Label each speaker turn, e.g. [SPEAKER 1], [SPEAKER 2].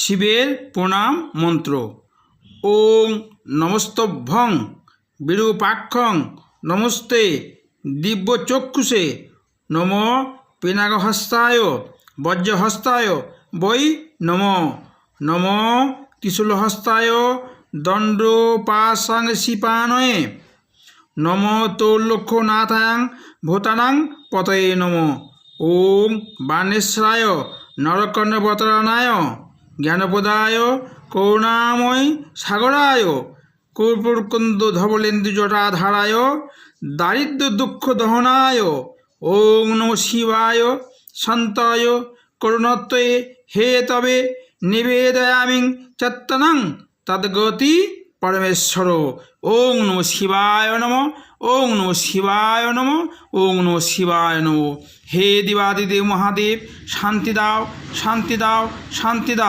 [SPEAKER 1] শিবের প্রণাম মন্ত্র। ওং নমস্তভ্যং বিরূপাক্ষং নমস্তে দিব্যচক্ষুষে নম পিনাকহস্তায় বজ্রহস্তায় বৈ নম নম ত্রিশূলহস্তায় দণ্ডপাশাংশিপানয়ে নম তৈলক্ষ্যনাথাং ভূতানাং পতয়ে নম। ওং বাণেশ্বরায় নরকর্ণবতরণায় জ্ঞানপ্রদায় করুণাময় সাগরায় কর্পূরকুন্দ ধবলেন্দু জটাধারায় দারিদ্র দুঃখ দহনায় ওং নমঃ শিবায় শান্তায় করুণত্বয়ে হে তবে নিবেদয়ামি চত্তনং তদ্গতি পরমেশ্বর। ওং নমঃ শিবায় নমঃ। ওং নমঃ শিবায় নমঃ। ওং নমঃ শিবায় নমঃ। হে দেবাদিদেব মহাদেব, শান্তি দাও, শান্তি দাও, শান্তি দাও।